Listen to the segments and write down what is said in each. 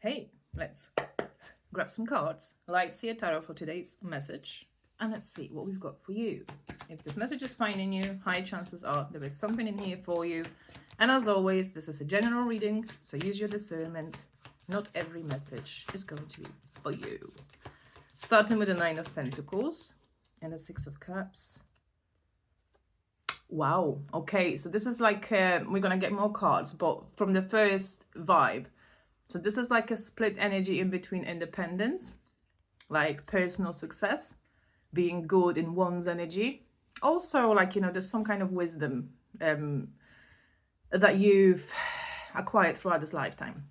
Hey, let's grab some cards. Lights here, tarot for today's message. And let's see what we've got for you. If this message is finding you, high chances are there is something in here for you. And as always, this is a general reading, so use your discernment. Not every message is going to be for you. Starting with the Nine of Pentacles and the Six of Cups. Wow. Okay, so this is like, we're going to get more cards, but from the first vibe. So this is like a split energy in between independence, like personal success, being good in one's energy. Also, like, there's some kind of wisdom that you've acquired throughout this lifetime.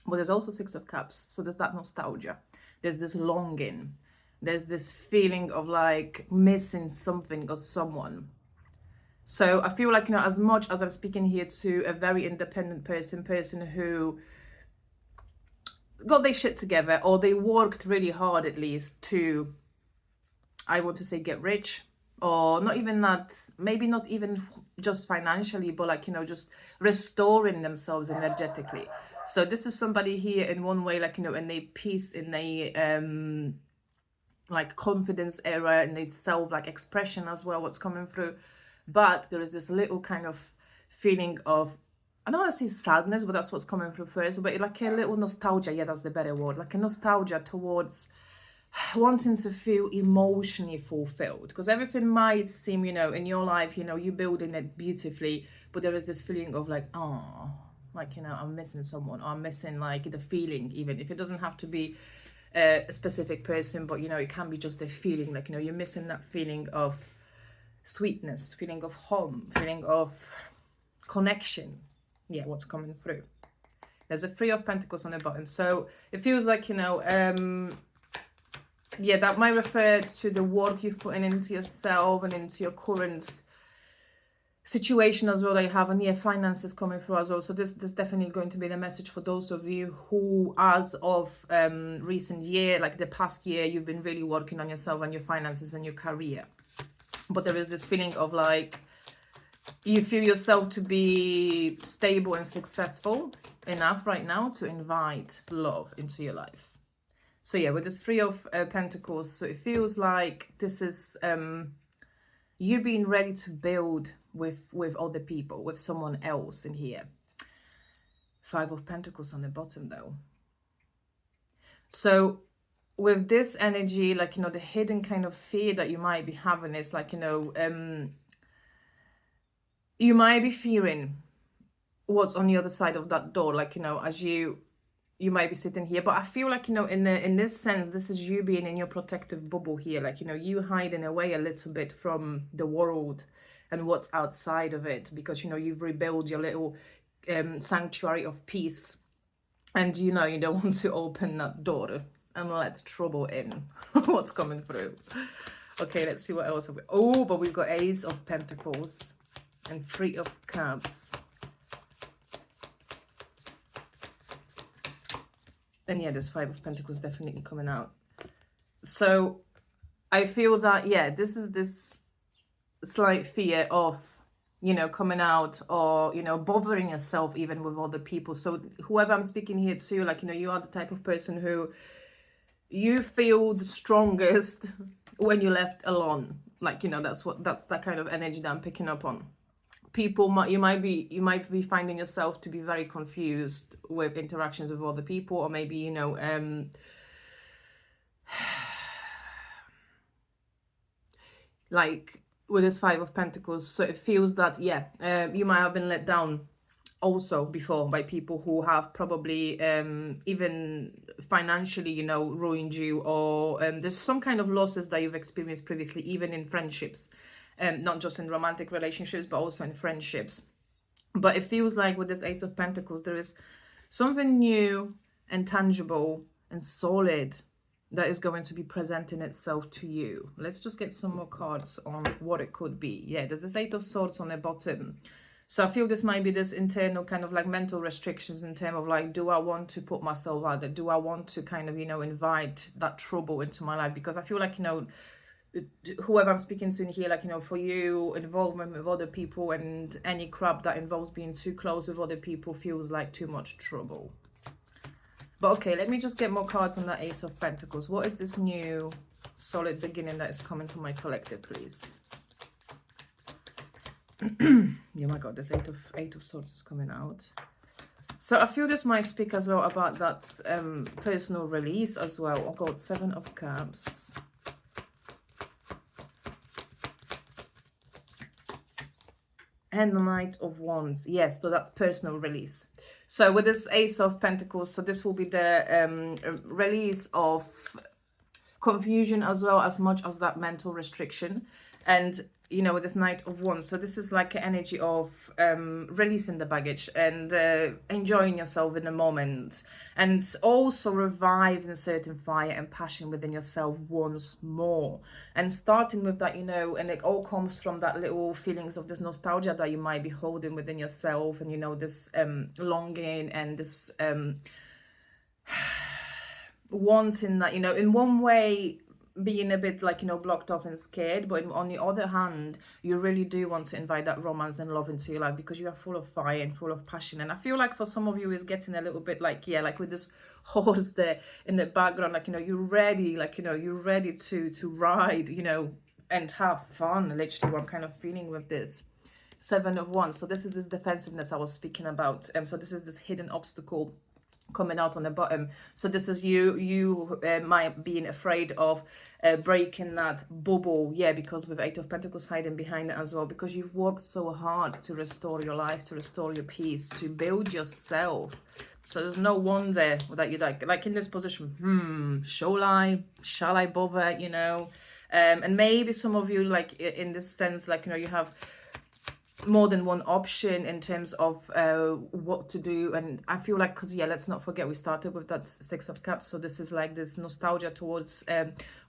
But there's also Six of Cups. So there's that nostalgia. There's this longing. There's this feeling of like missing something or someone. So I feel like, as much as I'm speaking here to a very independent person who got their shit together, or they worked really hard at least to, I want to say, get rich, or not even that, maybe not even just financially, but like, just restoring themselves energetically. So this is somebody here in one way, like, in their peace, in their like confidence era, in their self like expression as well, what's coming through. But there is this little kind of feeling of, I don't want to say sadness, but that's what's coming through first, but like a little nostalgia. Yeah, that's the better word. Like a nostalgia towards wanting to feel emotionally fulfilled. Because everything might seem, in your life, you're building it beautifully, but there is this feeling of like, oh, like, I'm missing someone, or I'm missing like the feeling, even if it doesn't have to be a specific person, but, it can be just the feeling, like, you're missing that feeling of sweetness, feeling of home, feeling of connection. Yeah, what's coming through. There's a Three of Pentacles on the bottom. So it feels like, yeah, that might refer to the work you've put into yourself and into your current situation as well that you have. And yeah, finances coming through as well. So this definitely going to be the message for those of you who, as of recent year, like the past year, you've been really working on yourself and your finances and your career. But there is this feeling of like, you feel yourself to be stable and successful enough right now to invite love into your life. So yeah, with this Three of Pentacles, so it feels like this is you being ready to build with other people, with someone else in here. Five of Pentacles on the bottom though. So with this energy, like, the hidden kind of fear that you might be having is like, you might be fearing what's on the other side of that door, like, as you might be sitting here. But I feel like, in this sense, this is you being in your protective bubble here, like, you hiding away a little bit from the world and what's outside of it, because, you've rebuilt your little sanctuary of peace, and, you don't want to open that door and let trouble in. What's coming through? Okay, let's see what else have we. Oh, but we've got Ace of Pentacles and Three of Cups. And yeah, this Five of Pentacles definitely coming out. So I feel that, yeah, this is this slight fear of, coming out, or, bothering yourself even with other people. So whoever I'm speaking here to, like, you are the type of person who you feel the strongest when you're left alone. Like, that's that kind of energy that I'm picking up on. People you might be finding yourself to be very confused with interactions with other people, or maybe, like with this Five of Pentacles. So it feels that, yeah, you might have been let down also before by people who have probably even financially, ruined you, or there's some kind of losses that you've experienced previously, even in friendships, not just in romantic relationships, but also in friendships. But it feels like with this Ace of Pentacles, there is something new and tangible and solid that is going to be presenting itself to you. Let's just get some more cards on what it could be. Yeah, there's this Eight of Swords on the bottom. So I feel this might be this internal kind of like mental restrictions in terms of like, do I want to put myself out there? Do I want to kind of, invite that trouble into my life? Because I feel like, whoever I'm speaking to in here, like, for you, involvement with other people and any crap that involves being too close with other people feels like too much trouble. But okay, let me just get more cards on that Ace of Pentacles. What is this new solid beginning that is coming from my collective, please? Yeah, my God, this Eight of Swords is coming out. So I feel this might speak as well about that personal release as well. Oh God, Seven of Cups. And the Knight of Wands. Yes, so that personal release. So with this Ace of Pentacles, so this will be the release of confusion as well, as much as that mental restriction. And you know, with this Knight of Wands, so this is like an energy of releasing the baggage and enjoying yourself in the moment, and also reviving certain fire and passion within yourself once more, and starting with that, you know, and it all comes from that little feelings of this nostalgia that you might be holding within yourself, and you know, this longing and this wanting that, you know, in one way being a bit like, you know, blocked off and scared, but on the other hand, you really do want to invite that romance and love into your life because you are full of fire and full of passion. And I feel like for some of you, it's getting a little bit like, yeah, like with this horse there in the background, like, you know, you're ready, like, you know, you're ready to ride, you know, and have fun. Literally what I'm kind of feeling with this Seven of Wands. So this is this defensiveness I was speaking about. So this is this hidden obstacle coming out on the bottom. So this is you might being afraid of breaking that bubble, yeah, because with Eight of Pentacles hiding behind it as well, because you've worked so hard to restore your life, to restore your peace, to build yourself. So there's no wonder that you're like in this position, shall I bother, you know? And maybe some of you, like in this sense, like, you know, you have more than one option in terms of what to do. And I feel like, because yeah, let's not forget we started with that Six of Cups, so this is like this nostalgia towards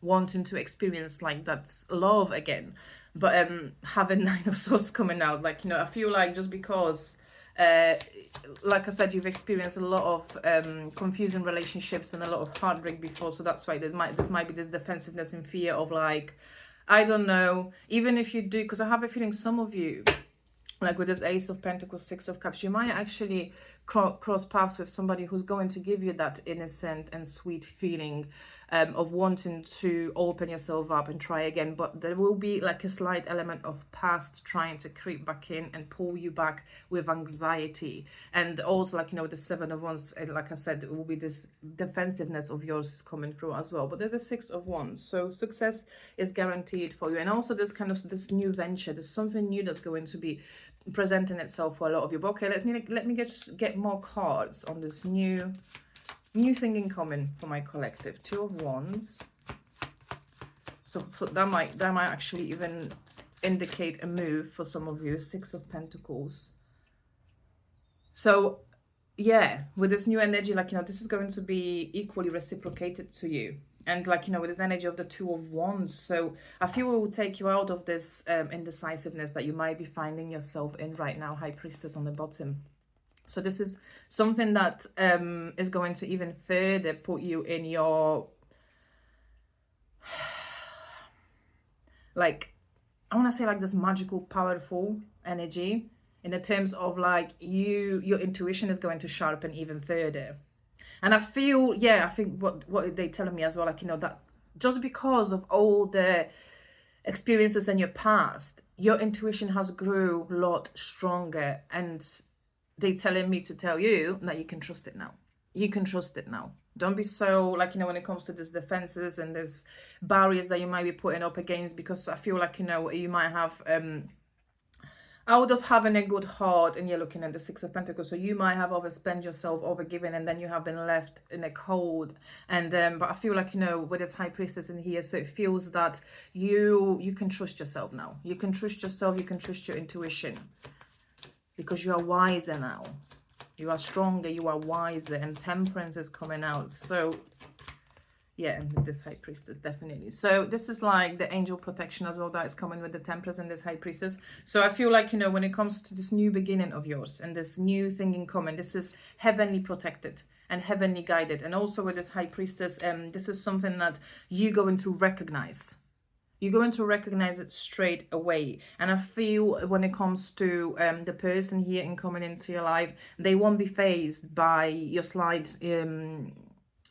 wanting to experience like that love again, but having Nine of Swords coming out, like, you know, I feel like just because like I said, you've experienced a lot of confusing relationships and a lot of heartbreak before, so that's why this might be this defensiveness and fear of like, I don't know, even if you do, because I have a feeling some of you, like with this Ace of Pentacles, Six of Cups, you might actually cross paths with somebody who's going to give you that innocent and sweet feeling of wanting to open yourself up and try again. But there will be like a slight element of past trying to creep back in and pull you back with anxiety. And also, like, you know, the Seven of Wands, like I said, it will be this defensiveness of yours is coming through as well. But there's a Six of Wands, so success is guaranteed for you. And also this kind of this new venture, there's something new that's going to be presenting itself for a lot of you. But okay, let me get more cards on this new thing incoming for my collective. Two of Wands. So that might actually even indicate a move for some of you. Six of Pentacles. So yeah, with this new energy, like, you know, this is going to be equally reciprocated to you. And like, you know, with this energy of the Two of Wands, so I feel it will take you out of this indecisiveness that you might be finding yourself in right now. High Priestess on the bottom. So this is something that is going to even further put you in your, like, I want to say like this magical, powerful energy in the terms of like your intuition is going to sharpen even further. And I feel, yeah, I think what they telling me as well, like, you know, that just because of all the experiences in your past, your intuition has grew a lot stronger. And they telling me to tell you that you can trust it now. You can trust it now. Don't be so, like, you know, when it comes to these defenses and these barriers that you might be putting up against, because I feel like, you know, you might have out of having a good heart, and you're looking at the Six of Pentacles, so you might have overspent yourself, overgiven, and then you have been left in a cold. And but I feel like, you know, with this High Priestess in here, so it feels that you can trust yourself now. You can trust yourself, you can trust your intuition, because you are wiser now. You are stronger, you are wiser, and Temperance is coming out. So yeah, and this High Priestess, definitely. So this is like the angel protection as well that is coming with the Temperance and this High Priestess. So I feel like, you know, when it comes to this new beginning of yours and this new thing in common, this is heavenly protected and heavenly guided. And also with this High Priestess, this is something that you're going to recognize. You're going to recognize it straight away. And I feel when it comes to the person here in coming into your life, they won't be fazed by your slight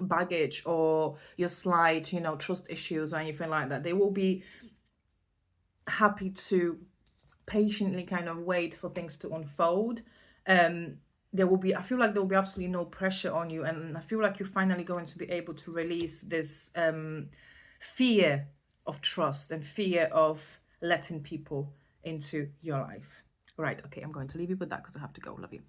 baggage or your slight, you know, trust issues or anything like that. They will be happy to patiently kind of wait for things to unfold. There will be, I feel like there will be absolutely no pressure on you, and I feel like you're finally going to be able to release this fear of trust and fear of letting people into your life. Right, okay, I'm going to leave you with that because I have to go. Love you.